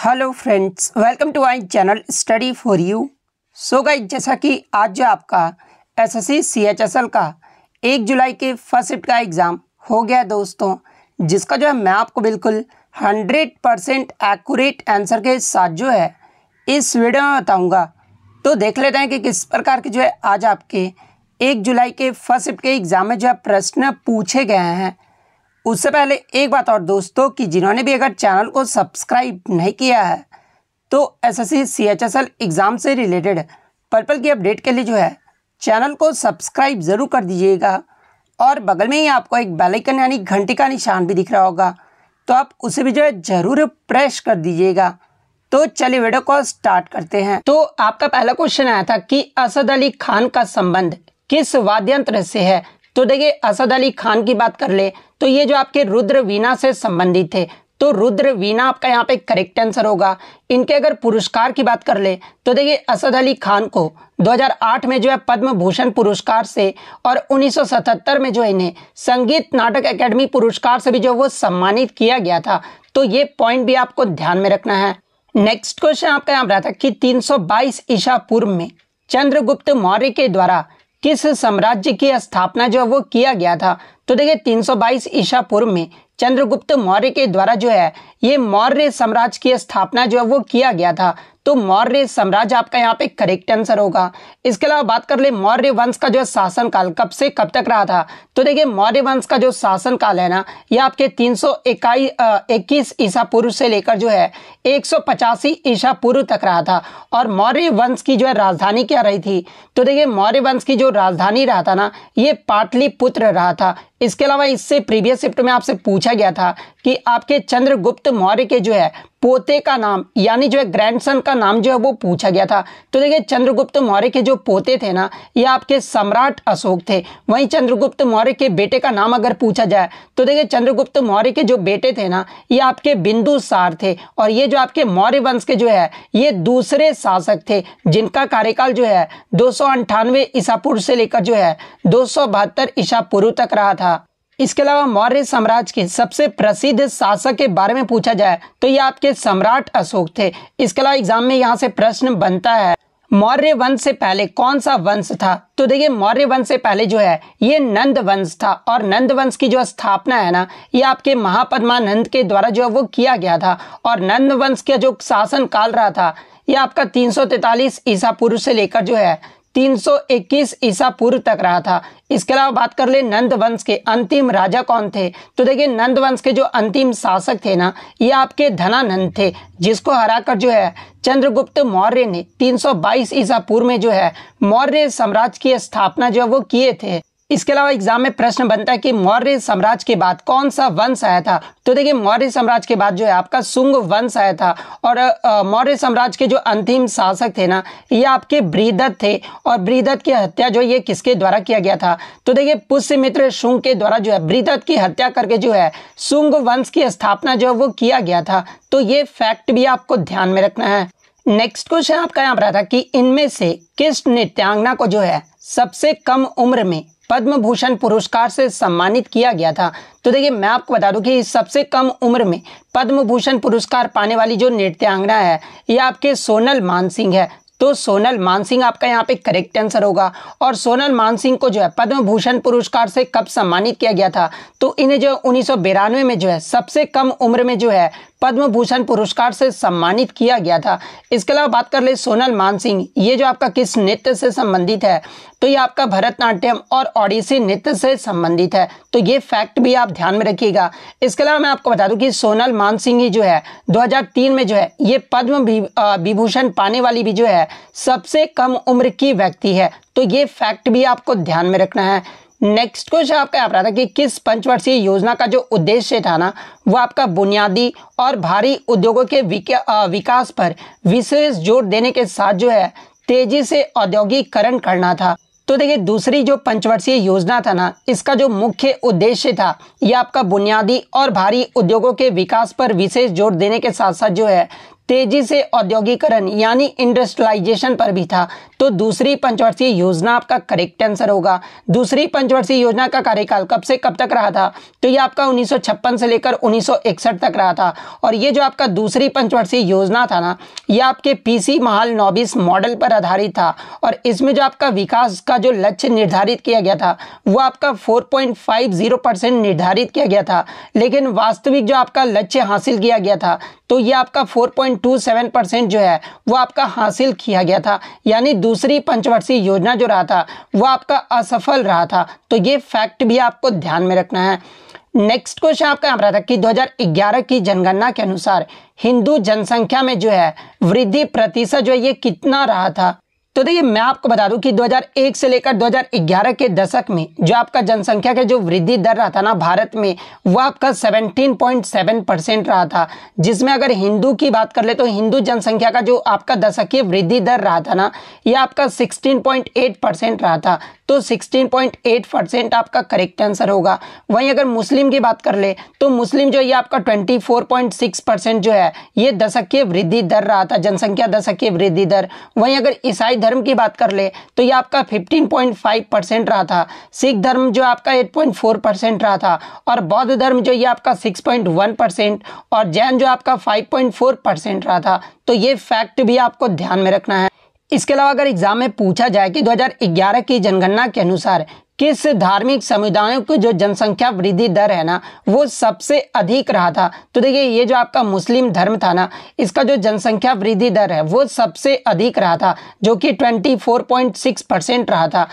Hello friends, welcome to my channel study for you. So guys, जैसा कि आज जो आपका एसएससी सीएचएसएल का 1 जुलाई के फर्स्ट शिफ्ट का एग्ज़ाम हो गया दोस्तों, जिसका जो है मैं आपको बिल्कुल 100% एक्यूरेट आंसर के साथ जो है इस वीडियो में बताऊंगा। तो देख लेते हैं कि किस प्रकार के जो है आज आपके 1 जुलाई के फर्स्ट शिफ्ट के एग्ज़ाम में जो है प्रश्न पूछे गए हैं। उससे पहले एक बात और दोस्तों, कि जिन्होंने भी अगर चैनल को सब्सक्राइब नहीं किया है तो एसएससी सीएचएसएल एग्ज़ाम से रिलेटेड पल पल की अपडेट के लिए जो है चैनल को सब्सक्राइब ज़रूर कर दीजिएगा। और बगल में ही आपको एक बेल आइकन यानी घंटी का निशान भी दिख रहा होगा, तो आप उसे भी जो है ज़रूर प्रेस कर दीजिएगा। तो चलिए वीडियो को स्टार्ट करते हैं। तो आपका पहला क्वेश्चन आया था कि असद अली खान का संबंध किस वाद्ययंत्र से है। तो देखिए, असद अली खान की बात कर ले तो ये जो आपके रुद्र वीणा से संबंधित थे, तो रुद्र वीणा आपका यहाँ पे करेक्ट आंसर होगा। इनके अगर पुरस्कार की बात कर ले तो देखिए, असद अली खान को 2008 में जो है पद्म भूषण पुरस्कार से और 1977 में जो है इन्हें संगीत नाटक अकेडमी पुरस्कार से भी जो वो सम्मानित किया गया था। तो ये पॉइंट भी आपको ध्यान में रखना है। नेक्स्ट क्वेश्चन आपका यहाँ रहा था कि 322 ईसा पूर्व में चंद्रगुप्त मौर्य के द्वारा किस साम्राज्य की स्थापना जो है वो किया गया था। तो देखिए, 322 ईसा पूर्व में चंद्रगुप्त मौर्य के द्वारा जो है ये मौर्य साम्राज्य की स्थापना जो है वो किया गया था। तो मौर्य साम्राज्य आपका यहाँ पे करेक्ट आंसर होगा। इसके अलावा बात कर ले मौर्य वंश का जो शासनकाल कब से कब तक रहा था। तो देखिए, मौर्य वंश का जो शासनकाल है ना, ये आपके 321 ईसा पूर्व से लेकर जो है 185 ईसा पूर्व तक रहा था। और मौर्य वंश की जो है राजधानी क्या रही थी। तो देखिए, मौर्य वंश की जो राजधानी रहा था ना, ये पाटलिपुत्र रहा था। इसके अलावा इससे प्रीवियस शिफ्ट में आपसे पूछा गया था कि आपके चंद्रगुप्त मौर्य के जो है पोते का नाम यानी जो है ग्रैंडसन का नाम जो है वो पूछा गया था। तो देखिए, चंद्रगुप्त मौर्य के जो पोते थे ना, ये आपके सम्राट अशोक थे। वहीं चंद्रगुप्त मौर्य के बेटे का नाम अगर पूछा जाए तो देखिए, चंद्रगुप्त मौर्य के जो बेटे थे ना, ये आपके बिंदुसार थे। और ये जो आपके मौर्य वंश के जो है ये दूसरे शासक थे, जिनका कार्यकाल जो है 298 ईसा पूर्व से लेकर जो है 272 ईसा पूर्व तक रहा था। इसके अलावा मौर्य साम्राज्य के सबसे प्रसिद्ध शासक के बारे में पूछा जाए तो ये आपके सम्राट अशोक थे। इसके अलावा एग्जाम में यहाँ से प्रश्न बनता है, मौर्य वंश से पहले कौन सा वंश था। तो देखिए, मौर्य वंश से पहले जो है ये नंद वंश था। और नंद वंश की जो स्थापना है ना, ये आपके महापद्मानंद के द्वारा जो है वो किया गया था। और नंद वंश का जो शासन काल रहा था, ये आपका 343 ईसा पूर्व से लेकर जो है 321 ईसा पूर्व तक रहा था। इसके अलावा बात कर ले नंद वंश के अंतिम राजा कौन थे। तो देखिए, नंद वंश के जो अंतिम शासक थे ना, ये आपके धनानंद थे, जिसको हराकर जो है चंद्रगुप्त मौर्य ने 322 ईसा पूर्व में जो है मौर्य साम्राज्य की स्थापना जो है वो किए थे। इसके अलावा एग्जाम में प्रश्न बनता है कि मौर्य साम्राज्य के बाद कौन सा वंश आया था। तो देखिए, मौर्य साम्राज्य के बाद जो है आपका शुंग वंश आया था। और मौर्य साम्राज्य के जो अंतिम शासक थे ना, ये आपके बृहदत्त थे। और बृहदत्त की हत्या जो ये किसके द्वारा किया गया था। तो देखिए, पुष्यमित्र शुंग के द्वारा जो है बृहदत्त की हत्या करके जो है शुंग वंश की स्थापना जो है वो किया गया था। तो ये फैक्ट भी आपको ध्यान में रखना है। नेक्स्ट क्वेश्चन आपका यहाँ रहा था कि इनमें से किस नृत्यांगना को जो है सबसे कम उम्र में पद्म भूषण पुरस्कार से सम्मानित किया गया था। तो देखिए, मैं आपको बता दूं कि सबसे कम उम्र में पद्म भूषण पुरस्कार पाने वाली जो नृत्यांगना है, ये आपके सोनल मानसिंह है। तो सोनल मानसिंह आपका यहाँ पे करेक्ट आंसर होगा। और सोनल मानसिंह को जो है पद्म भूषण पुरस्कार से कब सम्मानित किया गया था। तो इन्हें जो 1992 में जो है सबसे कम उम्र में जो है पद्म भूषण पुरस्कार से सम्मानित किया गया था। इसके अलावा बात कर ले सोनल मानसिंह, ये जो आपका किस नृत्य से संबंधित है। तो ये आपका भरतनाट्यम और ओडिसी नृत्य से संबंधित है। तो ये फैक्ट भी आप ध्यान में रखिएगा। इसके अलावा मैं आपको बता दूं कि सोनल मानसिंह ही जो है 2003 में जो है ये पद्म विभूषण पाने वाली भी जो है सबसे कम उम्र की व्यक्ति है। तो ये फैक्ट भी आपको ध्यान में रखना है। नेक्स्ट क्वेश्चन आपका यहाँ रहा था कि किस पंचवर्षीय योजना का जो उद्देश्य था ना, वो आपका बुनियादी और भारी उद्योगों के विकास पर विशेष जोर देने के साथ जो है तेजी से औद्योगिकरण करना था। तो देखिए, दूसरी जो पंचवर्षीय योजना था ना, इसका जो मुख्य उद्देश्य था ये आपका बुनियादी और भारी उद्योगों के विकास पर विशेष जोर देने के साथ साथ जो है तेजी से औद्योगिकरण यानी इंडस्ट्रियलाइजेशन पर भी था। तो दूसरी पंचवर्षीय योजना आपका करेक्ट आंसर होगा। दूसरी पंचवर्षीय योजना का कार्यकाल कब से कब तक रहा था? तो ये आपका 1956 से लेकर 1961 तक रहा था। और ये जो आपका दूसरी पंचवर्षीय योजना था ना, ये आपके पीसी महालनोबिस मॉडल पर आधारित था। और इसमें जो आपका विकास का जो लक्ष्य निर्धारित किया गया था वो आपका 4.50% निर्धारित किया गया था, लेकिन वास्तविक जो आपका लक्ष्य हासिल किया गया था तो ये आपका 4.27% जो है वो आपका हासिल किया गया था। यानी दूसरी पंचवर्षीय योजना जो रहा था वो आपका असफल रहा था। तो ये फैक्ट भी आपको ध्यान में रखना है। नेक्स्ट क्वेश्चन आपका यहाँ पर आता है कि 2011 की जनगणना के अनुसार हिंदू जनसंख्या में जो है वृद्धि प्रतिशत जो है ये कितना रहा था? तो देखिए मैं आपको बता दूं कि 2001 से लेकर 2011 के दशक में जो आपका जनसंख्या के जो वृद्धि दर रहा था ना भारत में, वो आपका 17.7% रहा था। जिसमें अगर हिंदू की बात कर ले तो हिंदू जनसंख्या का जो आपका दशकीय वृद्धि दर रहा था ना, ये आपका 16.8% रहा था। तो 16.8% आपका करेक्ट आंसर होगा। वहीं अगर मुस्लिम की बात कर ले तो मुस्लिम जो ये आपका 24.6% जो है ये दशकीय वृद्धि दर रहा था, जनसंख्या दशकीय वृद्धि दर। वहीं अगर ईसाई धर्म की बात कर ले तो ये आपका 15.5% रहा था। सिख धर्म जो आपका 8.4% रहा था। और बौद्ध धर्म जो ये आपका 6.1% और जैन जो आपका 5.4% रहा था। तो ये फैक्ट भी आपको ध्यान में रखना है। इसके अलावा अगर एग्जाम में पूछा जाए कि 2011 की जनगणना के अनुसार किस धार्मिक समुदायों की जो जनसंख्या वृद्धि दर है ना वो सबसे अधिक रहा था, तो देखिए ये जो आपका मुस्लिम धर्म था ना, इसका जो जनसंख्या वृद्धि दर है वो सबसे अधिक रहा था, जो कि 24.6% रहा था।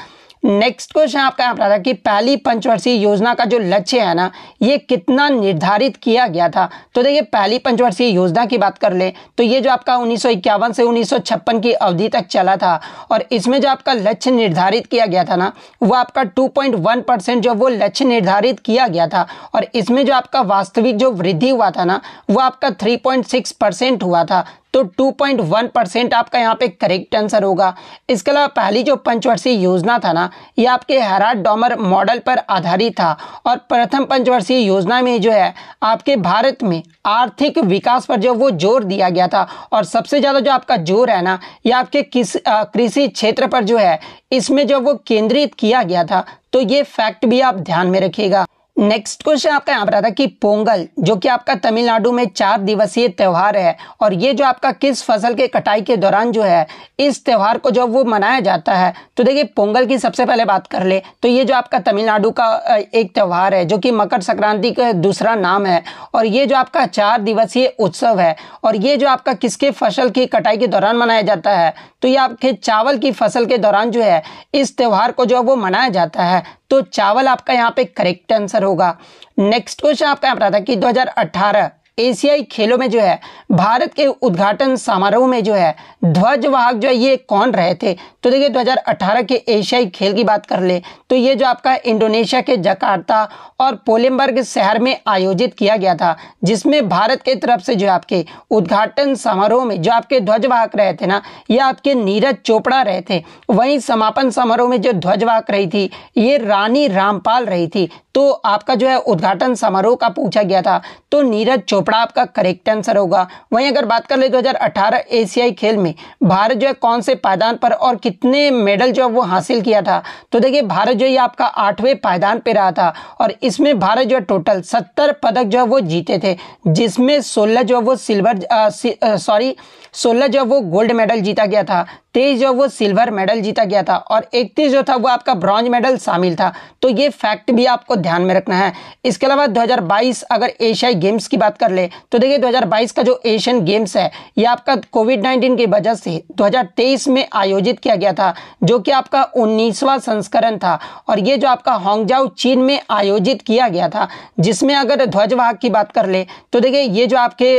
नेक्स्ट क्वेश्चन आपका यहाँ पर आता है कि पहली पंचवर्षीय योजना का जो लक्ष्य है ना ये कितना निर्धारित किया गया था? तो देखिए पहली पंचवर्षीय योजना की बात कर ले तो ये जो आपका 1951 से 1956 की अवधि तक चला था। और इसमें जो आपका लक्ष्य निर्धारित किया गया था ना वो आपका 2.1% जो वो लक्ष्य निर्धारित किया गया था। और इसमें जो आपका वास्तविक जो वृद्धि हुआ था ना वो आपका 3.6% हुआ था। तो 2.1% आपका यहाँ पे करेक्ट आंसर होगा। इसके अलावा पहली जो पंचवर्षीय योजना था ना ये आपके हेराल्ड डॉमर मॉडल पर आधारित था। और प्रथम पंचवर्षीय योजना में जो है आपके भारत में आर्थिक विकास पर जो वो जोर दिया गया था। और सबसे ज़्यादा जो आपका जोर है ना ये आपके कृषि क्षेत्र पर जो है इसमें जो वो केंद्रित किया गया था। तो ये फैक्ट भी आप ध्यान में रखिएगा। नेक्स्ट क्वेश्चन आपका यहाँ पर आता है कि पोंगल जो कि आपका तमिलनाडु में 4 दिवसीय त्यौहार है और ये जो आपका किस फसल के कटाई के दौरान जो है इस त्यौहार को जो वो मनाया जाता है? तो देखिए पोंगल की सबसे पहले बात कर ले तो ये जो आपका तमिलनाडु का एक त्यौहार है जो कि मकर संक्रांति का दूसरा नाम है। और ये जो आपका 4 दिवसीय उत्सव है और ये जो आपका किसके फसल की कटाई के दौरान मनाया जाता है? तो ये आपके चावल की फसल के दौरान जो है इस त्यौहार को जो वो मनाया जाता है। तो चावल आपका यहाँ पे करेक्ट आंसर होगा। नेक्स्ट क्वेश्चन आपका यहाँ पर आता है कि 2018 एशियाई खेलों में जो है भारत के उद्घाटन समारोह में जो है ध्वजवाहक जो है ये कौन रहे थे? तो देखिए 2018 के एशियाई खेल की बात कर ले तो ये जो आपका इंडोनेशिया के जकार्ता और पोलेमबर्ग शहर में आयोजित किया गया था, जिसमें भारत के तरफ से जो आपके उद्घाटन समारोह में जो आपके ध्वजवाहक रहे थे ना ये आपके नीरज चोपड़ा रहे थे। वहीं समापन समारोह में जो ध्वजवाहक रही थी ये रानी रामपाल रही थी। तो आपका जो है उद्घाटन समारोह का पूछा गया था तो नीरज चोपड़ा आपका करेक्ट आंसर होगा। वहीं अगर बात कर ले 2018 एशियाई खेल में भारत जो है कौन से पायदान पर और कितने मेडल जो है वो हासिल किया था? तो देखिए भारत जो है आपका 8वें पायदान पे रहा था। और इसमें भारत जो है टोटल 70 पदक जो है वो जीते थे, जिसमें 16 जो है वो 16 जो वो गोल्ड मेडल जीता गया था, 23 जो वो सिल्वर मेडल जीता गया था और 31 जो था वो आपका ब्रॉन्ज मेडल शामिल था। तो ये फैक्ट भी आपको ध्यान में रखना है। इसके अलावा 2022 अगर एशियाई गेम्स की बात कर ले तो देखिए 2022 का जो एशियन गेम्स है ये आपका कोविड-19 की वजह से 2023 में आयोजित किया गया था, जो कि आपका 19वां संस्करण था। और ये जो आपका हांगझाऊ चीन में आयोजित किया गया था, जिसमें अगर ध्वजवाहक की बात कर ले तो देखिए ये जो आपके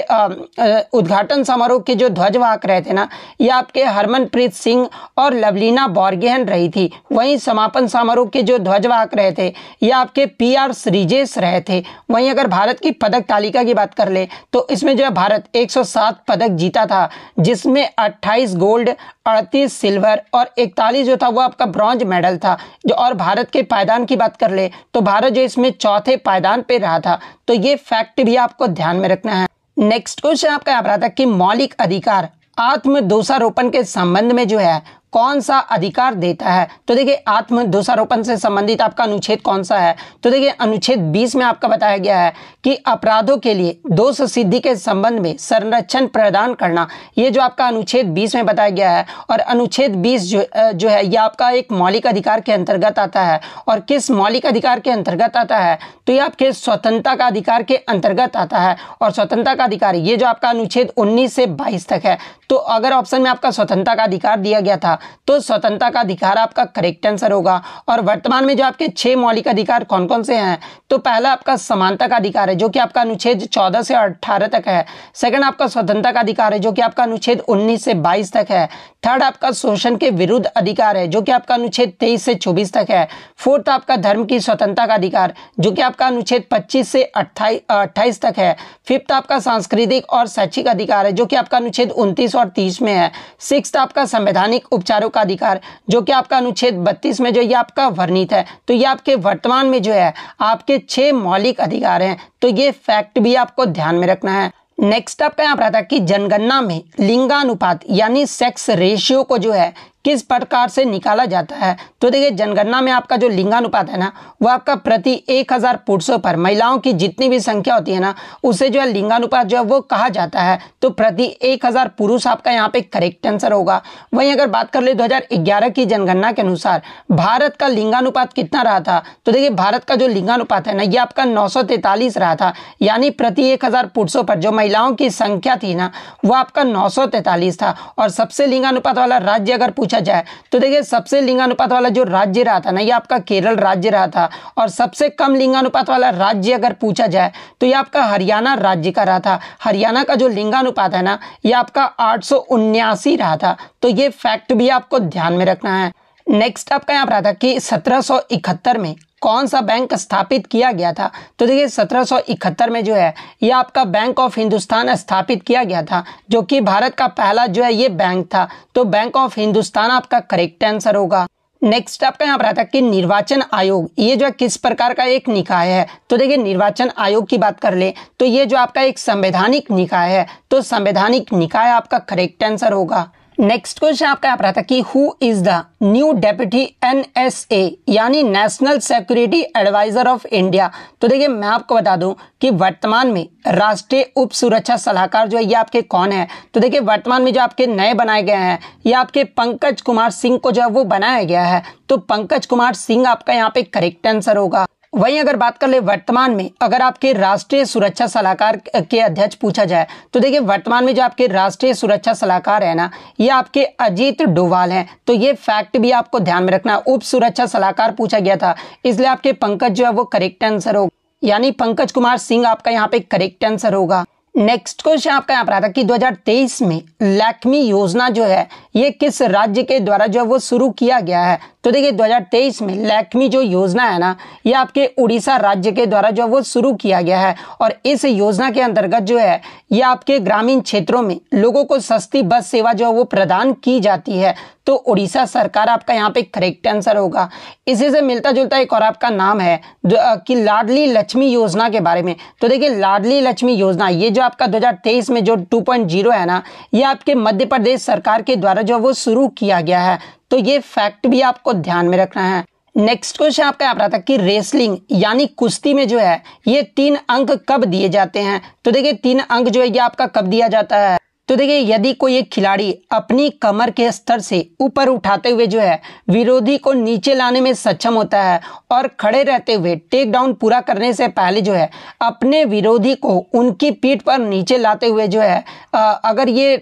उद्घाटन समारोह के जो ध्वजवाहक रहे थे ना ये आपके हरमनप्रीत सिंह और लवलीना बोर्गोहेन रही थी। वहीं समापन समारोह के जो ध्वजवाहक रहे थे ये आपके PR श्रीजेश रहे थे। वहीं अगर भारत की पदक तालिका की बात कर ले तो इसमें जो है भारत 107 पदक जीता था, जिसमें 28 गोल्ड, 38 सिल्वर और 41 जो था वो आपका ब्रॉन्ज मेडल था। जो और भारत के पायदान की बात कर ले तो भारत जो इसमें चौथे पायदान पे रहा था। तो ये फैक्ट भी आपको ध्यान में रखना है। नेक्स्ट क्वेश्चन आपका यहाँ पर आता है कि मौलिक अधिकार आत्म दोषारोपण के संबंध में जो है कौन सा अधिकार देता है। तो देखिए आत्म दोषारोपण से संबंधित आपका अनुच्छेद कौन सा है। तो देखिए अनुच्छेद 20 में आपका बताया गया है कि अपराधों के लिए दोष सिद्धि के संबंध में संरक्षण प्रदान करना, ये जो आपका अनुच्छेद 20 में बताया गया है। और अनुच्छेद 20 जो है ये आपका एक मौलिक अधिकार के अंतर्गत आता है। और किस मौलिक अधिकार के अंतर्गत आता है, तो ये आपके स्वतंत्रता का अधिकार के अंतर्गत आता है। और स्वतंत्रता का अधिकार ये जो आपका अनुच्छेद 19 से 22 तक है। तो अगर ऑप्शन में आपका स्वतंत्रता का अधिकार दिया गया था तो स्वतंत्रता का अधिकार आपका करेक्ट आंसर होगा। और वर्तमान में जो आपके 6 मौलिक अधिकार कौन कौन से हैं, तो पहला आपका समानता का अधिकार है जो कि आपका अनुच्छेद 14 से 18 तक है। सेकंड आपका स्वतंत्रता का अधिकार है जो कि आपका अनुच्छेद 19 से 22 तक है। थर्ड आपका शोषण के विरुद्ध अधिकार है जो कि आपका अनुच्छेद 23 से 24 तक है। फोर्थ आपका धर्म की स्वतंत्रता का अधिकार जो कि आपका अनुच्छेद 25 से 28 तक है। फिफ्थ आपका सांस्कृतिक और शैक्षिक अधिकार है जो कि आपका अनुच्छेद 29 और 30 में है। सिक्स्थ आपका संवैधानिक उपचारों का अधिकार जो कि आपका अनुच्छेद 32 में जो ये आपका वर्णित है। तो ये आपके वर्तमान में जो है आपके 6 मौलिक अधिकार हैं। तो ये फैक्ट भी आपको ध्यान में रखना है। नेक्स्ट आपका यहाँ पर आता है कि जनगणना में लिंगानुपात यानी सेक्स रेशियो को जो है किस प्रकार से निकाला जाता है। तो देखिए जनगणना में आपका जो लिंगानुपात है ना वो आपका प्रति 1000 पुरुषों पर महिलाओं की जितनी भी संख्या होती है ना उसे जो है लिंगानुपात जो है वो कहा जाता है। तो प्रति 1000 पुरुष आपका यहाँ पे करेक्ट आंसर होगा। वहीं अगर बात कर ले 2011 की जनगणना के अनुसार भारत का लिंगानुपात कितना रहा था, तो देखिए भारत का जो लिंगानुपात है ना ये आपका 943 रहा था। यानी प्रति 1000 पुरुषों पर जो महिलाओं की संख्या थी ना वो आपका 943 था। और सबसे लिंगानुपात वाला राज्य अगर जाए तो देखिए सबसे लिंगानुपात वाला जो राज्य रहा था ना ये आपका केरल राज्य रहा था। और सबसे कम लिंगानुपात वाला राज्य अगर पूछा जाए तो ये आपका हरियाणा राज्य का रहा था। हरियाणा का जो लिंगानुपात है ना ये आपका 879 रहा था। तो ये फैक्ट भी आपको ध्यान में रखना है। नेक्स्ट आपका यहाँ पर आता कि 1771 में कौन सा बैंक स्थापित किया गया था। तो देखिए 1771 में जो है ये आपका बैंक ऑफ हिंदुस्तान स्थापित किया गया था जो कि भारत का पहला जो है ये बैंक था। तो बैंक ऑफ हिंदुस्तान आपका करेक्ट आंसर होगा। नेक्स्ट आपका यहाँ पर आता है कि निर्वाचन आयोग ये जो है किस प्रकार का एक निकाय है। तो देखिए निर्वाचन आयोग की बात कर ले तो ये जो आपका एक संवैधानिक निकाय है। तो संवैधानिक निकाय आपका करेक्ट आंसर होगा। नेक्स्ट क्वेश्चन आपका यहाँ पर आता है कि who is the new deputy NSA यानी national security adviser of India. तो देखिए मैं आपको बता दूं कि वर्तमान में राष्ट्रीय उप सुरक्षा सलाहकार जो है ये आपके कौन है। तो देखिए वर्तमान में जो आपके नए बनाए गए हैं ये आपके पंकज कुमार सिंह को जो है वो बनाया गया है। तो पंकज कुमार सिंह आपका यहाँ पे करेक्ट आंसर होगा। वहीं अगर बात कर ले वर्तमान में अगर आपके राष्ट्रीय सुरक्षा सलाहकार के अध्यक्ष पूछा जाए तो देखिए वर्तमान में जो आपके राष्ट्रीय सुरक्षा सलाहकार है ना ये आपके अजीत डोभाल हैं। तो ये फैक्ट भी आपको ध्यान में रखना। उप सुरक्षा सलाहकार पूछा गया था इसलिए आपके पंकज जो है वो करेक्ट आंसर होगा। यानी पंकज कुमार सिंह आपका यहाँ पे करेक्ट आंसर होगा। नेक्स्ट क्वेश्चन आपका यहाँ पर आता है कि 2023 में लक्ष्मी योजना जो है ये किस राज्य के द्वारा जो है वो शुरू किया गया है। तो देखिए 2023 में लक्ष्मी जो योजना है ना ये आपके उड़ीसा राज्य के द्वारा जो वो शुरू किया गया है। और इस योजना के अंतर्गत जो है ये आपके ग्रामीण क्षेत्रों में लोगों को सस्ती बस सेवा जो है वो प्रदान की जाती है। तो उड़ीसा सरकार आपका यहाँ पे करेक्ट आंसर होगा। इसी से मिलता जुलता एक और आपका नाम है कि लाडली लक्ष्मी योजना के बारे में। तो देखिए लाडली लक्ष्मी योजना ये जो आपका 2023 में जो 2.0 है ना ये आपके मध्य प्रदेश सरकार के द्वारा जो वो शुरू किया गया है। तो ये फैक्ट भी आपको ध्यान में रखना है। नेक्स्ट क्वेश्चन आपका यहाँ पर आता है कि रेसलिंग यानी कुश्ती में जो है ये 3 अंक कब दिए जाते हैं। तो देखिए 3 अंक जो है ये आपका कब दिया जाता है। तो देखिए यदि कोई एक खिलाड़ी अपनी कमर के स्तर से ऊपर उठाते हुए जो है विरोधी को नीचे लाने में सक्षम होता है और खड़े रहते हुए टेक डाउन पूरा करने से पहले जो है अपने विरोधी को उनकी पीठ पर नीचे लाते हुए जो है अगर ये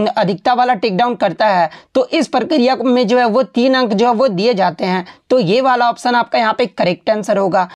अधिकता वाला टेक डाउन करता है तो इस प्रक्रिया में जो है वो 3 अंक जो है वो दिए जाते हैं। तो ये वाला ऑप्शन आपका यहाँ पे करेक्ट आंसर होगा।